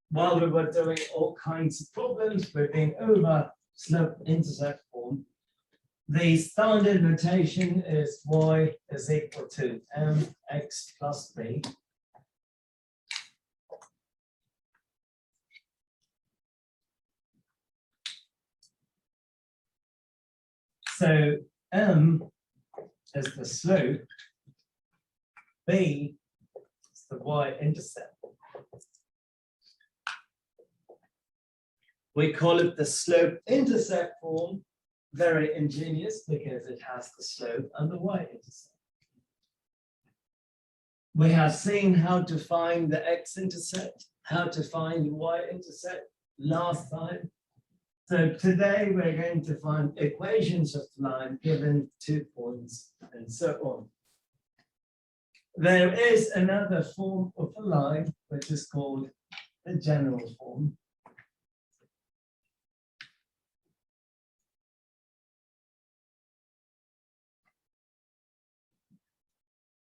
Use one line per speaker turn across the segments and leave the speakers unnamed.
while we were doing all kinds of problems, we've been over slope-intercept form. The standard notation is y is equal to mx plus b. So m is the slope, b is the y-intercept. We call it the slope-intercept form, very ingenious because it has the slope and the y-intercept. We have seen how to find the x-intercept, how to find the y-intercept last time. So today we're going to find equations of the line given 2 points and so on. There is another form of a line which is called the general form.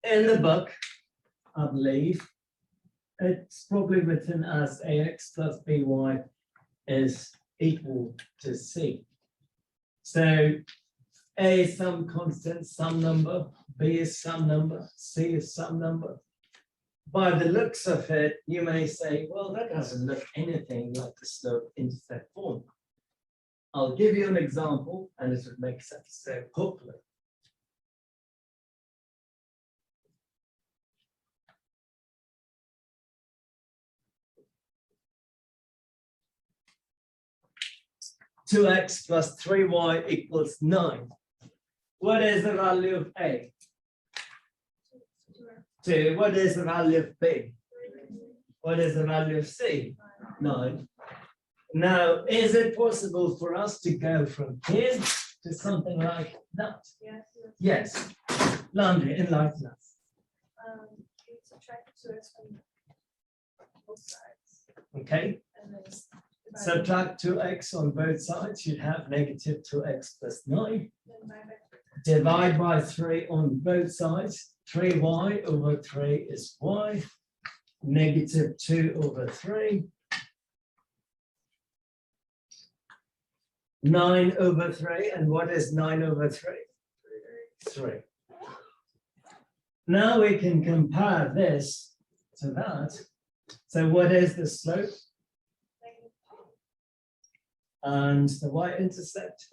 In the book, I believe, it's probably written as ax plus by is equal to c. So a is some constant, some number, b is some number, c is some number. By the looks of it, you may say, well, that doesn't look anything like the slope-intercept form. I'll give you an example and it would make sense. So hopefully. Two x plus 3y equals 9. What is the value of a? 2. What is the value of b? What is the value of c? 9. Now, is it possible for us to go from here to something like that? Yes. Landry, enlighten us.
You subtract 2x from both sides.
Okay.
And then
Subtract 2x on both sides, you'd have negative 2x plus 9.
then
Divide by 3 on both sides. 3y over 3 is y. Negative 2 over 3. 9 over 3. And what is 9 over 3? 3. Now we can compare this to that. So what is the slope? And the y-intercept?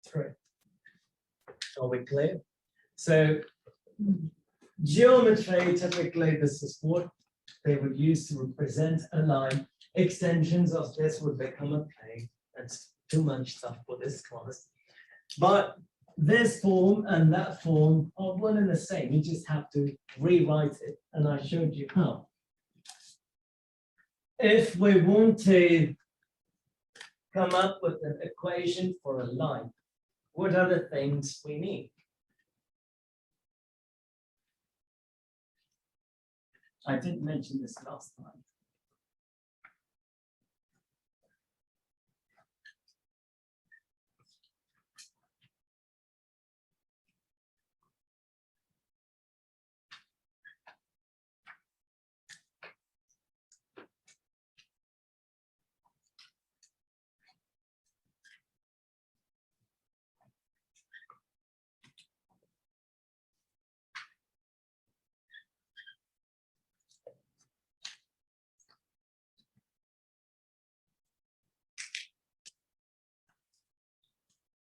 3. Are we clear? So geometry, typically this is what they would use to represent a line. Extensions of this would become a plane. That's too much stuff for this class. But this form and that form are one and the same. You just have to rewrite it. And I showed you how. If we want to come up with an equation for a line, what are the things we need? I didn't mention this last time.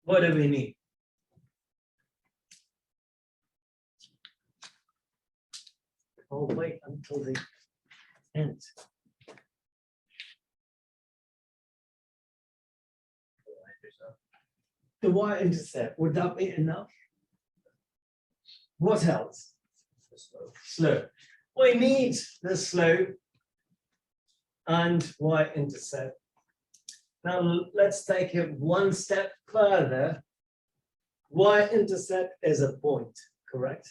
What do we need? Oh, wait until the end. The y-intercept, would that be enough? What else? Slope. We need the slope and y-intercept. Now let's take it one step further. Y-intercept is a point, correct?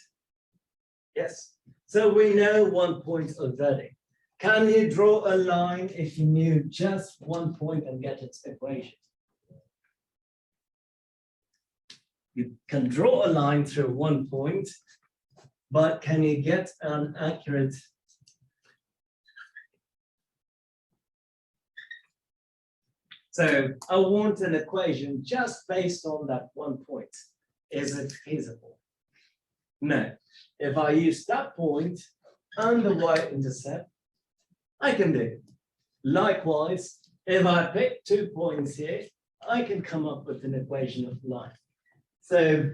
Yes. So we know 1 point already. Can you draw a line if you knew just 1 point and get its equation? You can draw a line through 1 point, but can you get an accurate So I want an equation just based on that one point. Is it feasible? No. If I use that point and the y-intercept, I can do it. Likewise, if I pick 2 points here, I can come up with an equation of line. So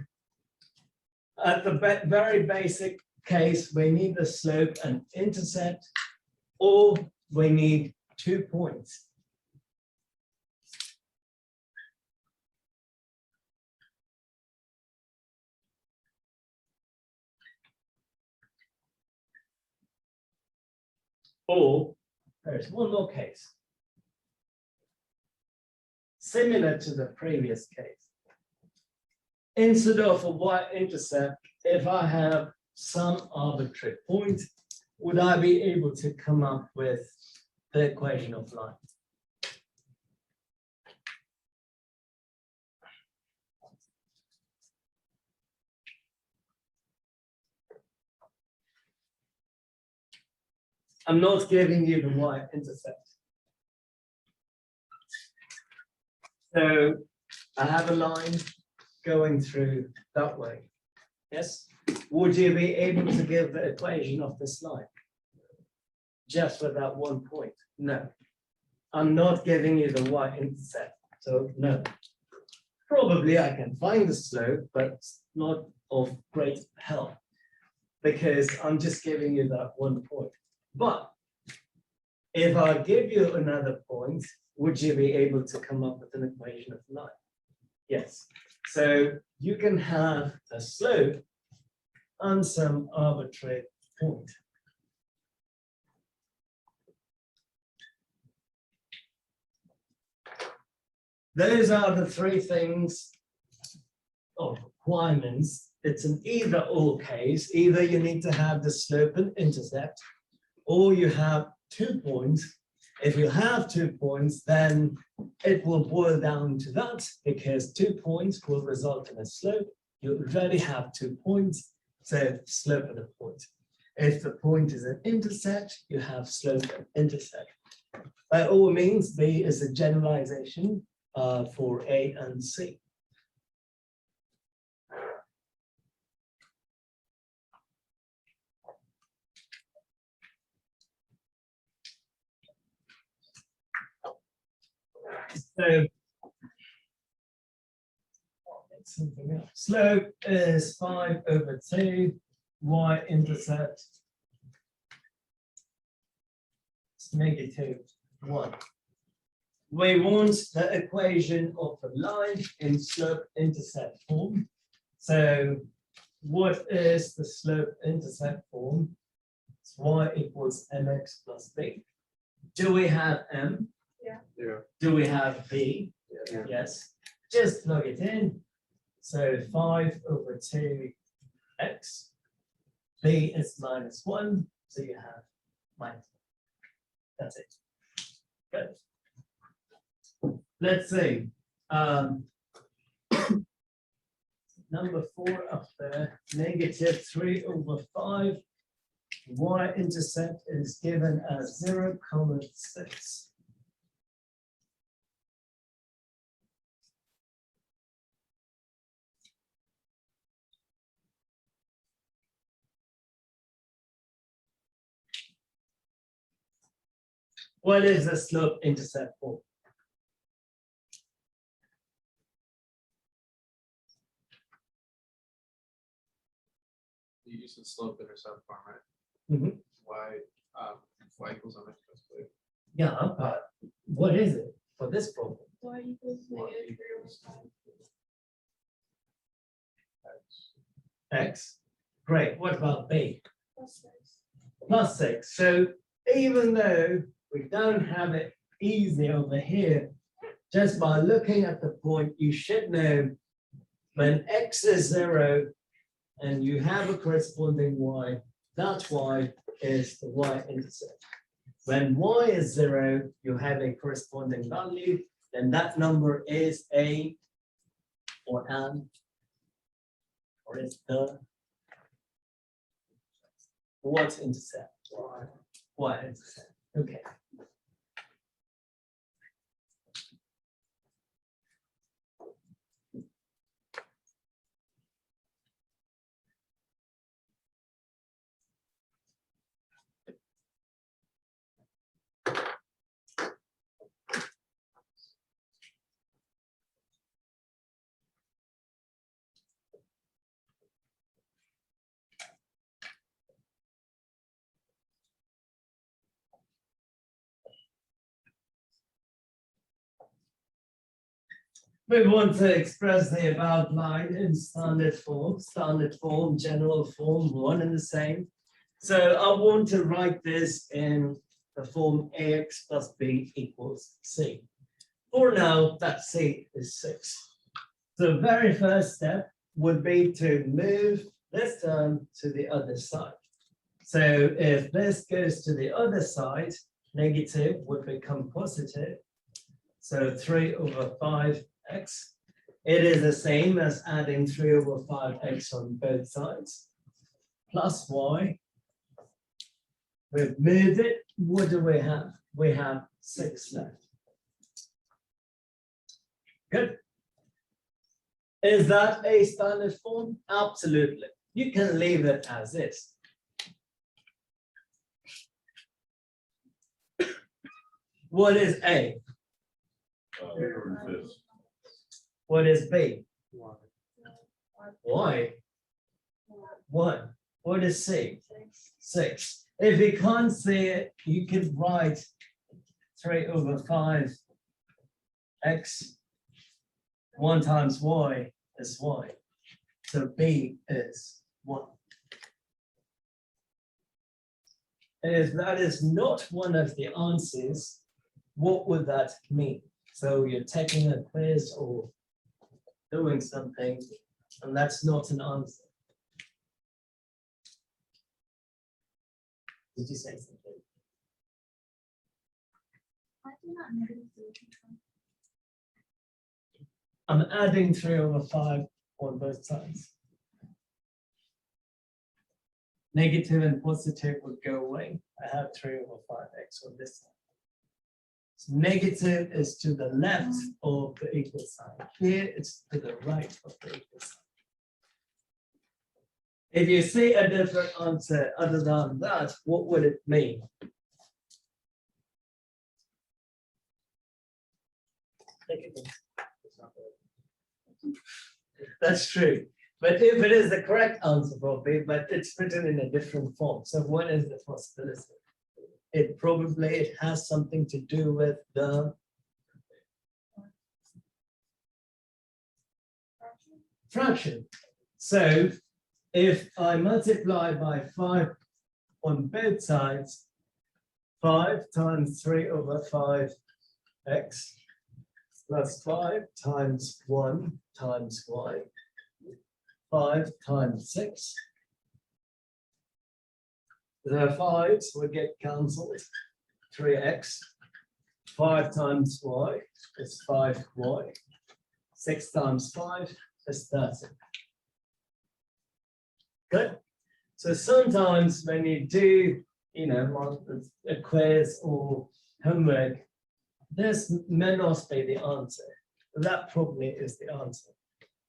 at the very basic case, we need the slope and intercept, or we need 2 points. Or there's one more case. Similar to the previous case. Instead of a y-intercept, if I have some arbitrary point, would I be able to come up with the equation of line? I'm not giving you the y-intercept. So I have a line going through that way. Yes? Would you be able to give the equation of this line? Just with that one point? No. I'm not giving you the y-intercept, so no. Probably I can find the slope, but it's not of great help because I'm just giving you that one point. But if I give you another point, would you be able to come up with an equation of line? Yes. So you can have a slope and some arbitrary point. Those are the 3 things or requirements. It's an either or case. Either you need to have the slope and intercept, or you have 2 points. If you have 2 points, then it will boil down to that because 2 points will result in a slope. You already have 2 points, so slope and a point. If the point is an intercept, you have slope and intercept. By all means, B is a generalization for A and C. So something else. Slope is 5/2, y-intercept is -1. We want the equation of the line in slope-intercept form. So what is the slope-intercept form? It's y equals mx plus b. Do we have m?
Yeah.
Do we have b?
Yeah.
Yes. Just plug it in. So 5/2 x. B is -1, so you have -1. That's it. Good. Let's see. Number 4 up there, -3/5. Y-intercept is given as 0,6. What is the slope-intercept form?
You use the slope-intercept form, right?
Mhm.
Y equals mx plus b.
Yeah, but what is it for this problem?
Y equals
Y
-3/5.
X.
X. Great. What about B?
+6.
+6. So even though we don't have it easy over here, just by looking at the point, you should know when X is 0 and you have a corresponding Y, that Y is the Y-intercept. When Y is 0, you have a corresponding value, then that number is a or an or is the what intercept? Y intercept. Okay. We want to express the above line in standard form, general form, one and the same. So I want to write this in the form ax plus b equals c. For now, that c is 6. The very first step would be to move this term to the other side. So if this goes to the other side, negative would become positive. So 3/5x. It is the same as adding 3/5x on both sides, plus y. We've moved it. What do we have? We have 6 left. Good. Is that a standard form? Absolutely. You can leave it as is. What is A? What is B? Y. 1. What is C? 6. If you can't see it, you could write 3/5 x. 1 times y is y. So B is 1. If that is not one of the answers, what would that mean? So you're taking a quiz or doing something, and that's not an answer. Did you say something?
I do not know the control.
I'm adding 3/5 on both sides. Negative and positive would go away. I have 3/5x on this side. So negative is to the left of the equal sign. Here it's to the right of the equal sign. If you see a different answer other than that, what would it mean? That's true. But if it is the correct answer, probably, but it's written in a different form. So what is the possibility? It has something to do with the fraction. So if I multiply by 5 on both sides, 5 times 3/5x plus 5 times 1 times y, 5 times 6. The 5s will get cancelled. 3x. 5 times y is 5y. 6 times 5 is 30. Good. So sometimes when you do, a quiz or homework, this may not be the answer. That probably is the answer.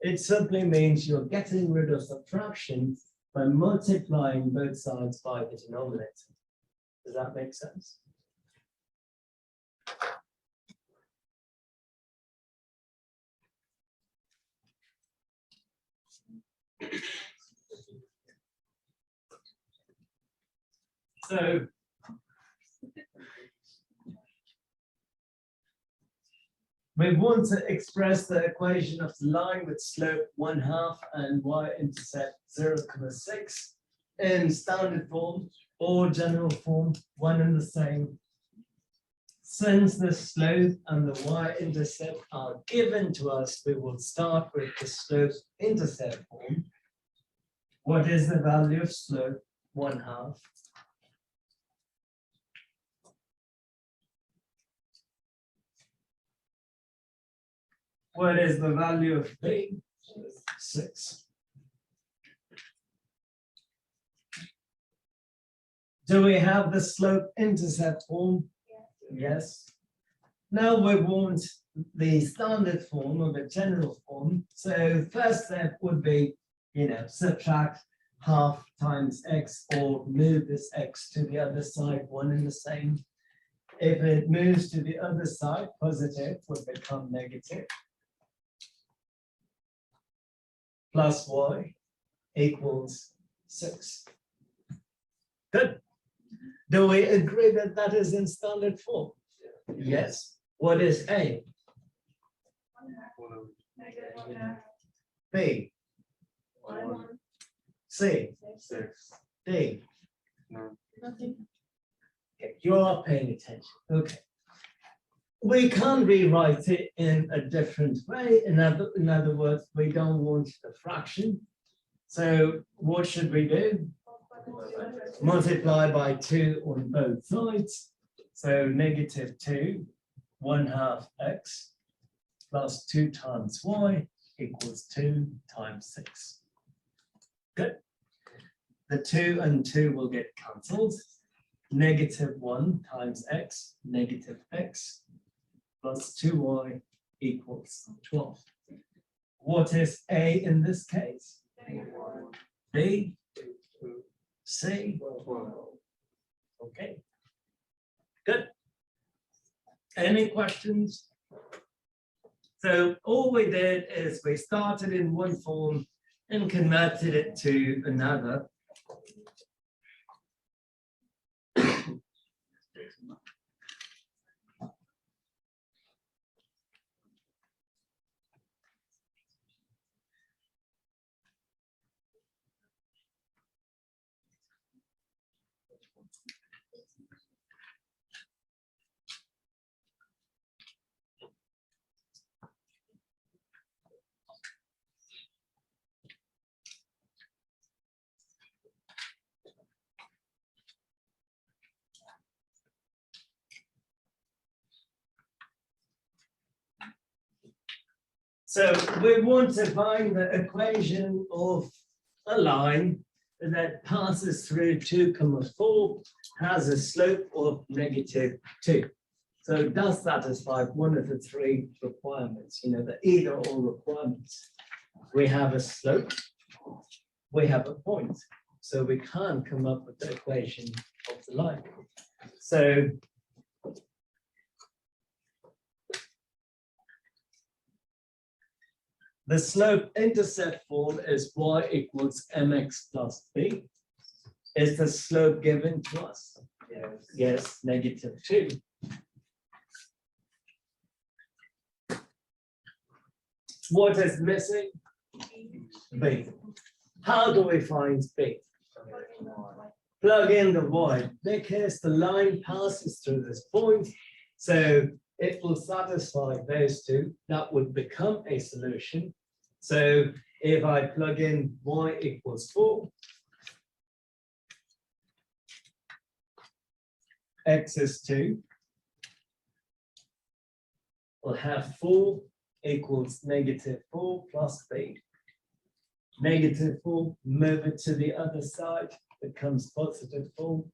It simply means you're getting rid of the fraction by multiplying both sides by the denominator. Does that make sense? So we want to express the equation of the line with slope 1/2 and y-intercept 0,6 in standard form or general form, one and the same. Since the slope and the y-intercept are given to us, we will start with the slope-intercept form. What is the value of slope 1/2? What is the value of b? 6. Do we have the slope-intercept form? Yes. Now we want the standard form or the general form. So first step would be, subtract 1/2 times x or move this x to the other side, one and the same. If it moves to the other side, positive would become negative. Plus y equals 6. Good. Do we agree that that is in standard form? Yes. What is A?
1/2.
B,
One.
C,
Six.
D.
Nothing.
Okay, you are paying attention. Okay. We can't rewrite it in a different way. In other words, we don't want a fraction. So what should we do? Multiply by 2 on both sides. So -2, 1/2 x plus 2 times y equals 2 times 6. Good. The 2 and 2 will get cancelled. -1 times x, -x, plus 2y equals 12. What is A in this case? B, C, okay. Good. Any questions? So all we did is we started in one form and converted it to another. So we want to find the equation of a line that passes through 2,4, has a slope of -2. So it does satisfy one of the 3 requirements, the either or requirements. We have a slope, we have a point. So we can't come up with the equation of the line. So the slope-intercept form is y equals mx plus b. Is the slope given to us? Yes, -2. What is missing? B. How do we find B? Plug in the y, because the line passes through this point. So it will satisfy those 2. That would become a solution. So if I plug in y equals 4, x is 2, we'll have 4 equals -4 plus b. -4, move it to the other side, becomes +4.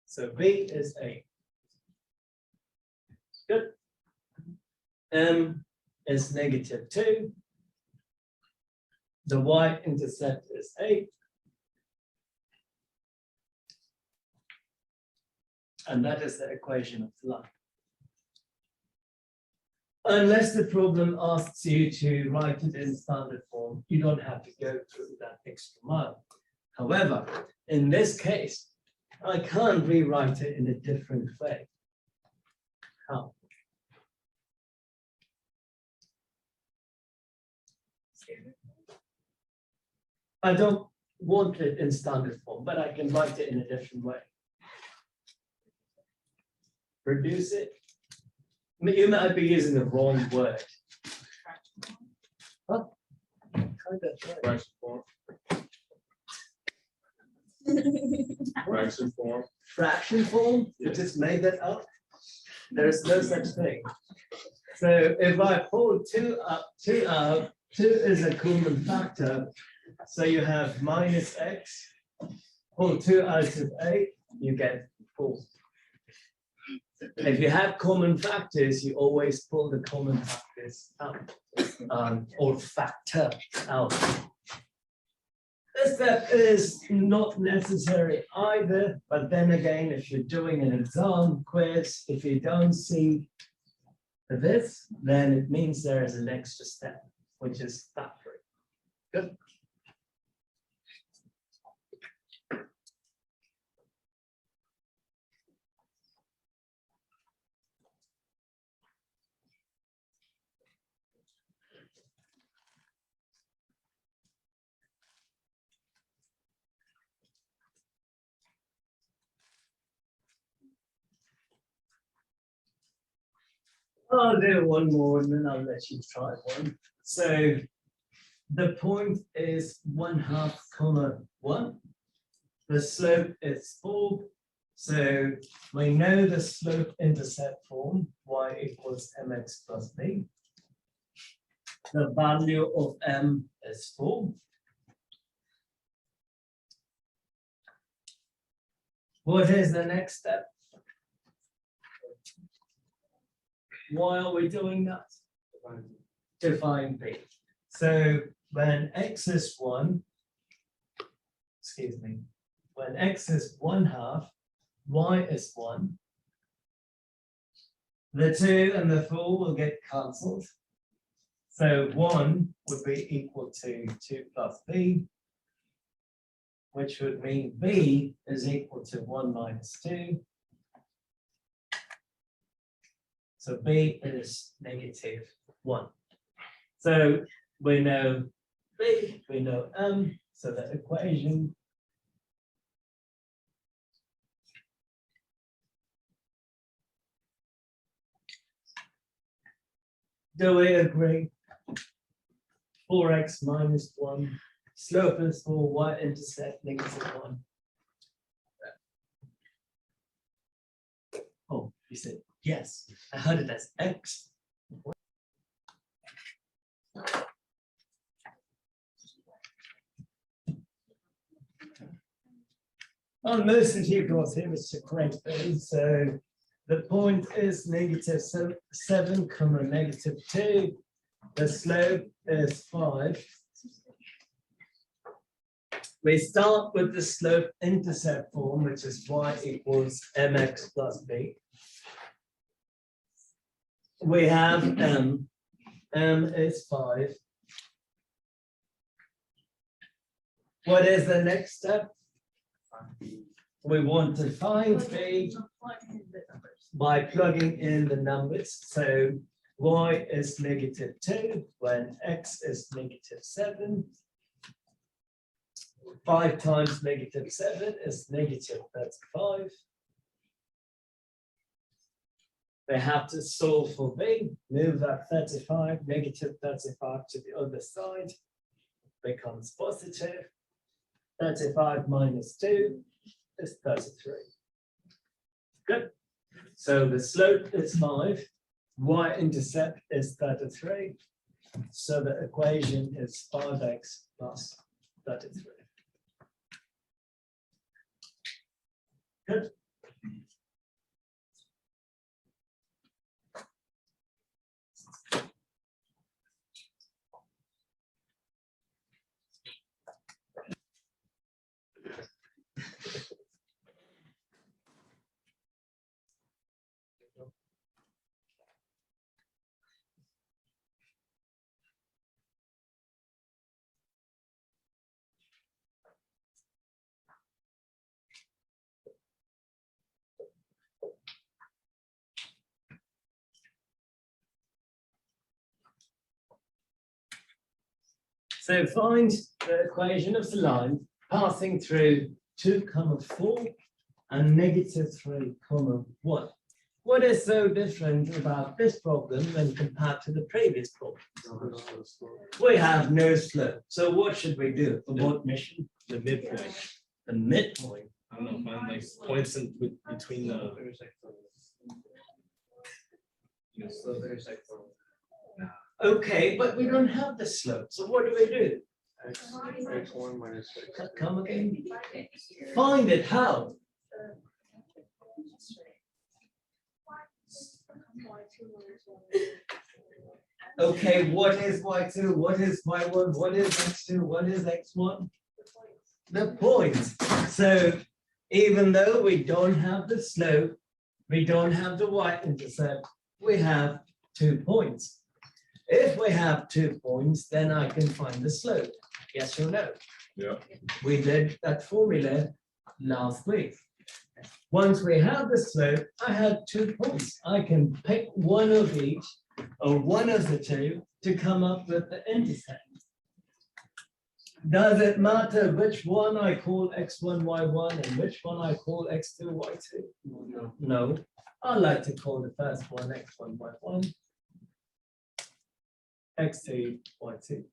So B is A. Good. M is -2. The y-intercept is 8. And that is the equation of the line. Unless the problem asks you to write it in standard form, you don't have to go through that extra mile. However, in this case, I can't rewrite it in a different way. How? I don't want it in standard form, but I can write it in a different way. Reduce it. You might be using the wrong word. Huh?
Fraction form. Fraction form.
Fraction form? You just made that up? There's no such thing. So if I pull 2 up, 2 out, 2 is a common factor. So you have -x. Pull 2 out of 8, you get 4. If you have common factors, you always pull the common factors out, or factor out. This step is not necessary either, but then again, if you're doing an exam quiz, if you don't see this, then it means there is an extra step, which is factoring. Good. I'll do one more and then I'll let you try one. So the point is 1/2, 1. The slope is 4. So we know the slope-intercept form, y equals mx plus b. The value of m is 4. What is the next step? Why are we doing that? To find b. So when x is 1, excuse me, when x is 1/2, y is 1. The 2 and the 4 will get cancelled. So 1 would be equal to 2 plus b, which would mean b is equal to 1 minus 2. So b is -1. So we know b, we know m, so the equation do we agree? 4x minus 1, slope is 4, y-intercept -1. Oh, you said yes. I heard it as x. Oh, most of you got here, Mr. Craigfield. So the point is -7, -2. The slope is 5. We start with the slope-intercept form, which is y equals mx plus b. We have m. M is 5. What is the next step? We want to find b by plugging in the numbers. So y is -2 when x is -7. 5 times -7 is -35. They have to solve for b, move that 35, -35 to the other side, becomes positive. 35 minus 2 is 33. Good. So the slope is 5, y-intercept is 33. So the equation is 5x plus 33. Good. So find the equation of the line passing through 2, 4 and -3, 1. What is so different about this problem when compared to the previous problem? We have no slope. So what should we do for what mission?
The midpoint.
The midpoint.
I don't know, find like points in between the. Slope intersect.
Okay, but we don't have the slope. So what do we do?
X1 minus X.
Come again? Find it. How? Okay, what is y2? What is y1? What is x2? What is x1? The point. So even though we don't have the slope, we don't have the y-intercept, we have 2 points. If we have 2 points, then I can find the slope. Yes or no?
Yeah.
We did that formula last week. Once we have the slope, I have 2 points. I can pick one of each or one of the two to come up with the intercept. Does it matter which one I call x1, y1 and which one I call x2, y2? No. I like to call the first one x1, y1, x2, y2.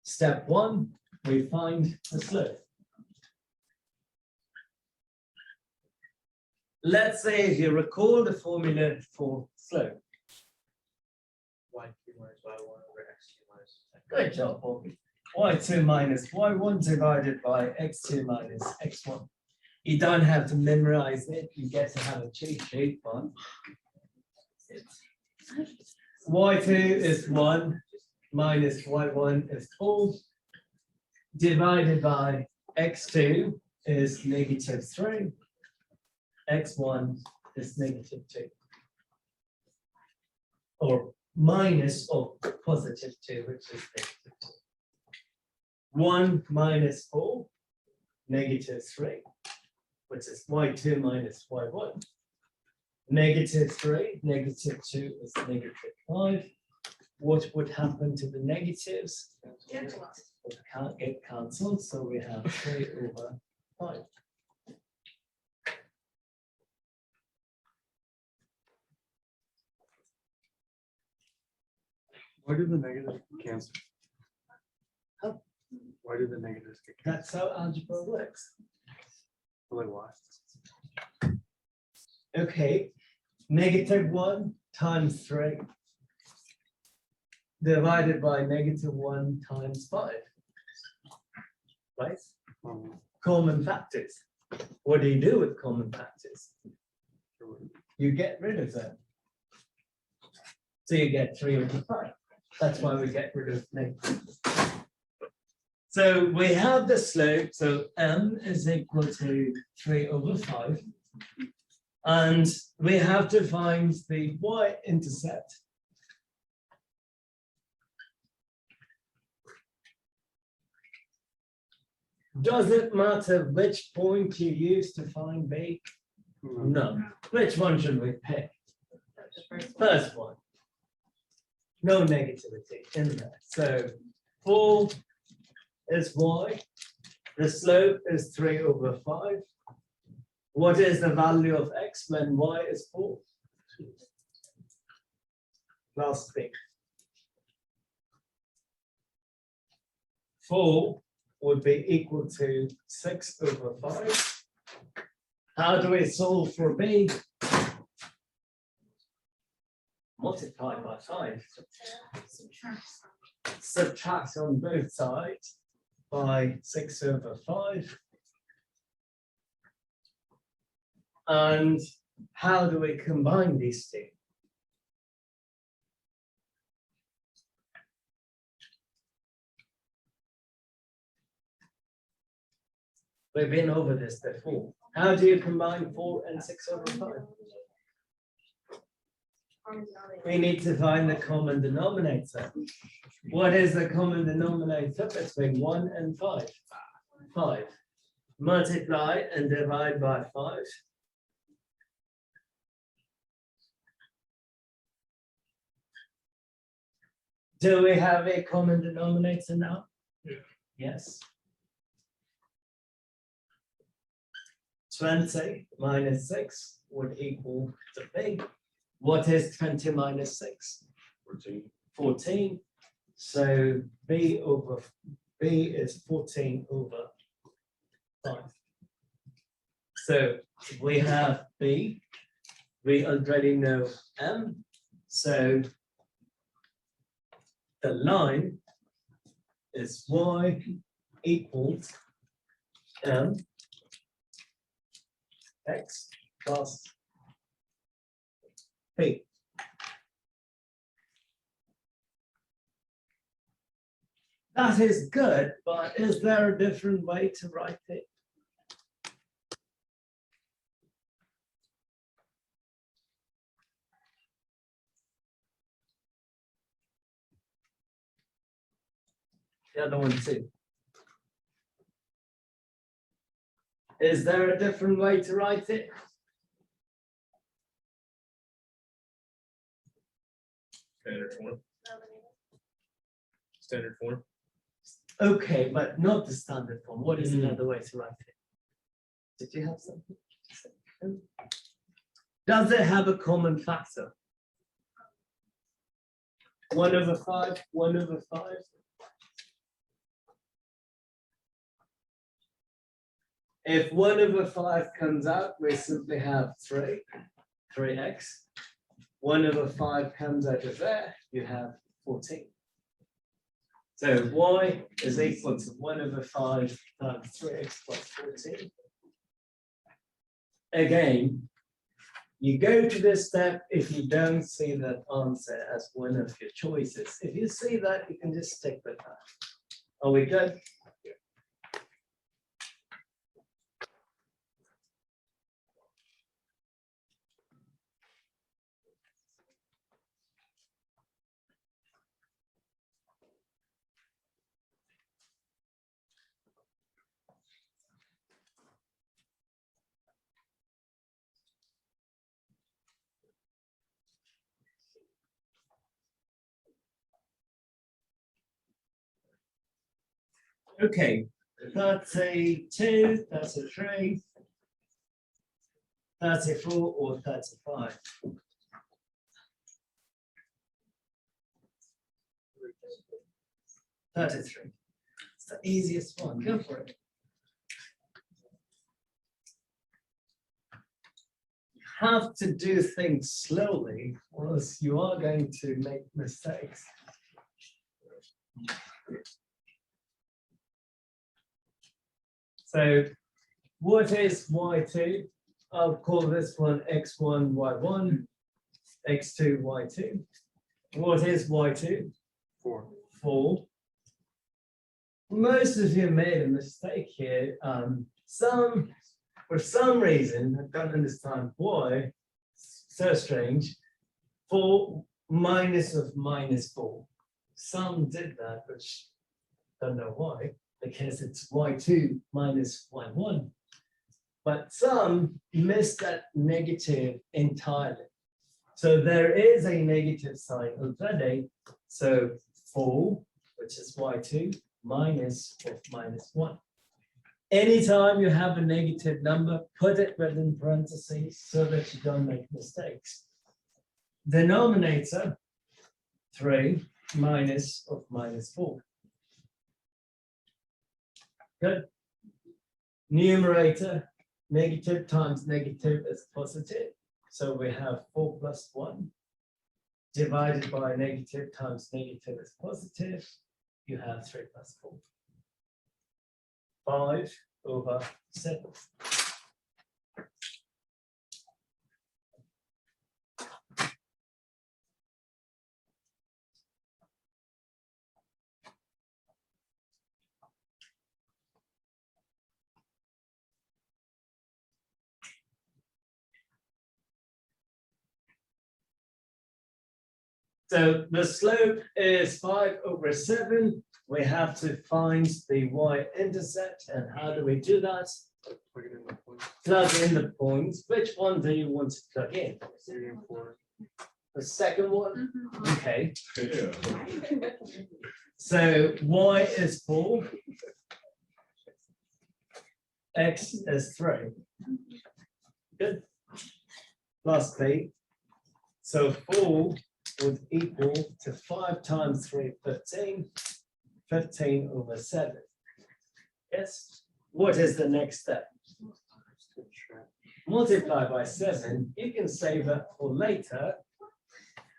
Step one, we find the slope. Let's say if you recall the formula for slope.
Y2 minus Y1 over X2 minus.
Good job, Bobby. Y2 minus y1 divided by x2 minus x1. You don't have to memorize it, you get to have a cheat sheet, but y2 is 1 minus y1 is 4 divided by x2 is -3, x1 is -2, or minus or +2, which is -2. 1 minus 4, -3, which is y2 minus y1. -3, -2 is -5. What would happen to the negatives? It can't get cancelled, so we have 3/5.
Why do the negatives cancel?
Huh?
Why do the negatives get canceled?
That's how algebra works.
Like why?
Okay, -1 times 3 divided by -1 times 5. Right? Common factors. What do you do with common factors? You get rid of them. So you get 3/5. That's why we get rid of negatives. So we have the slope, so m is equal to 3/5. And we have to find the y-intercept. Does it matter which point you use to find b? No. Which one should we pick? First one. No negativity in there. So 4 is y. The slope is 3/5. What is the value of x when y is 4? Last thing. 4 would be equal to 6/5. How do we solve for b? Multiply by 5. Subtract on both sides by 6/5. And how do we combine these two? We've been over this before. How do you combine 4 and 6/5? We need to find the common denominator. What is the common denominator between 1 and 5? 5. Multiply and divide by 5. Do we have a common denominator now?
Yeah.
Yes. 20 minus 6 would equal to b. What is 20 minus 6?
14.
14. So b is 14/5. So we have b. We already know m. So the line is y equals m x plus b. That is good, but is there a different way to write it? The other one too. Is there a different way to write it?
Standard form. Standard form.
Okay, but not the standard form. What is another way to write it? Did you have something to say? Does it have a common factor? 1/5, 1/5. If 1/5 comes out, we simply have 3x. 1/5 comes out of there, you have 14. So y is equal to 1/5 times 3x plus 14. Again, you go to this step if you don't see that answer as one of your choices. If you see that, you can just stick with that. Are we good? Okay, 32, 33, 34, or 35. $33. It's the easiest one. Go for it. You have to do things slowly, or else you are going to make mistakes. So what is y2? I'll call this one x1, y1, x2, y2. What is y2?
4.
4. Most of you made a mistake here. For some reason, I don't understand why, so strange, 4 minus of -4. Some did that, which don't know why, because it's y2 minus y1. But some missed that negative entirely. So there is a negative sign already. So 4, which is y2, minus of -1. Anytime you have a negative number, put it within parentheses so that you don't make mistakes. Denominator, 3 minus of -4. Good. Numerator, negative times negative is positive. So we have 4 plus 1 divided by negative times negative is positive. You have 3 plus 4. 5/7. So the slope is 5/7. We have to find the y-intercept. And how do we do that?
Plug it in the point.
Plug in the points. Which one do you want to plug in?
3 and 4.
The second one?
Mhm.
Okay.
Yeah.
So y is 4. X is 3. Good. Plus b. So 4 would equal to 5 times 3, 15. 15/7. Yes. What is the next step? Multiply by 7. You can save that for later.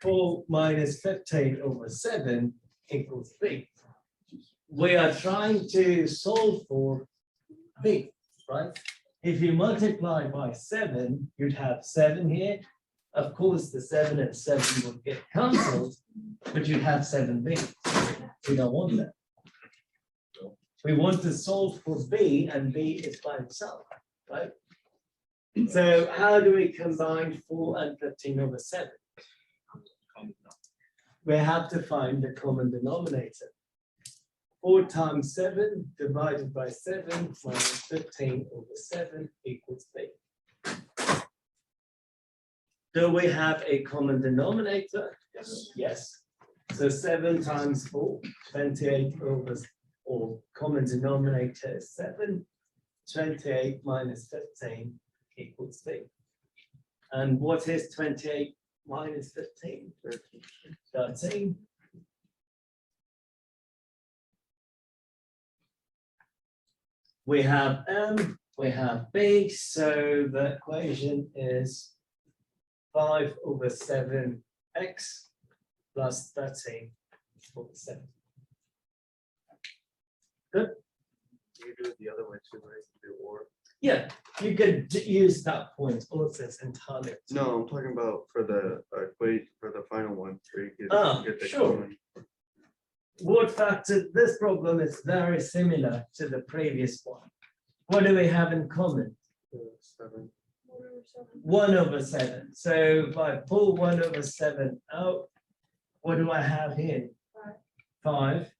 4 minus 15/7 equals b. We are trying to solve for b, right? If you multiply by 7, you'd have 7 here. Of course, the 7 and 7 would get cancelled, but you'd have 7b. We don't want that. We want to solve for b, and b is by itself, right? So how do we combine 4 and 15/7? We have to find the common denominator. 4 times 7 divided by 7 minus 15/7 equals b. Do we have a common denominator?
Yes.
Yes. So 7 times 4, 28 or common denominator is 7. 28 minus 15 equals b. And what is 28 minus 15? 13. We have M, we have B, so the equation is 5/7x plus 13/7. Good.
You do it the other way too, right? You do or.
Yeah, you could use that point also, it's entirely. up to you.
No, I'm talking about for the equation for the final one. Where you get,
Ah,
get the
sure.
common.
What factor, this problem is very similar to the previous one. What do we have in common?
7.
1/7. So if I pull 1/7 out, what do I have here? 5.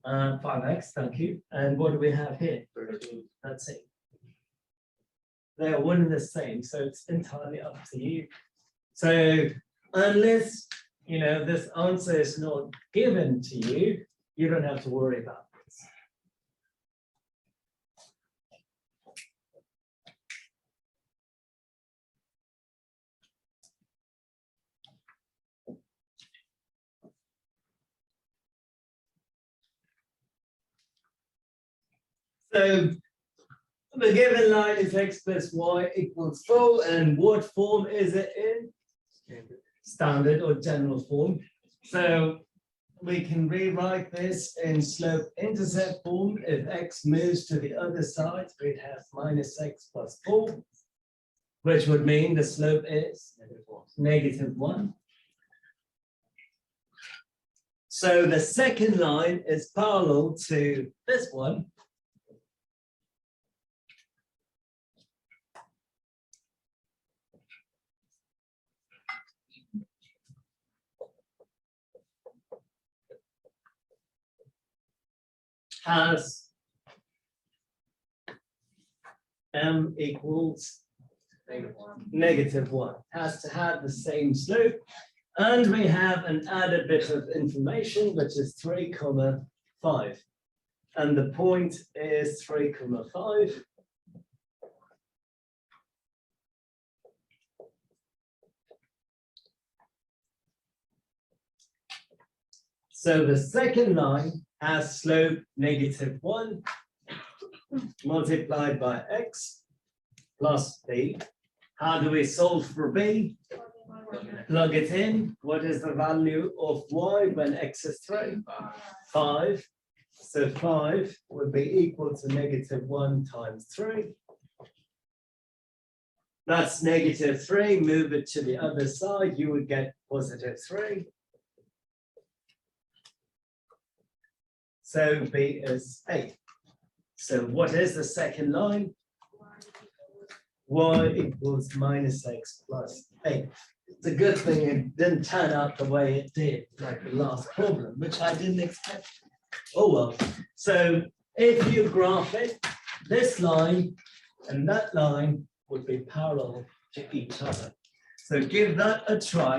5x, thank you. And what do we have here?
13.
That's it. They are one and the same, so it's entirely up to you. So unless, you know, this answer is not given to you, you don't have to worry about this. So the given line is x plus y equals 4, and what form is it in?
Standard.
Standard or general form. So we can rewrite this in slope-intercept form. If x moves to the other side, we'd have minus x plus 4, which would mean the slope is -1. So the second line is parallel to this one. Has m equals -1, has to have the same slope. And we have an added bit of information, which is 3,5. And the point is 3,5. So the second line has slope -1 multiplied by x plus b. How do we solve for b? Plug it in. What is the value of y when x is 3? 5. So 5 would be equal to -1 times 3. That's -3. Move it to the other side, you would get +3. So b is 8. So what is the second line? Y equals -x plus 8. It's a good thing it didn't turn out the way it did, like the last problem, which I didn't expect. Oh well. So if you graph it, this line and that line would be parallel to each other. So give that a try.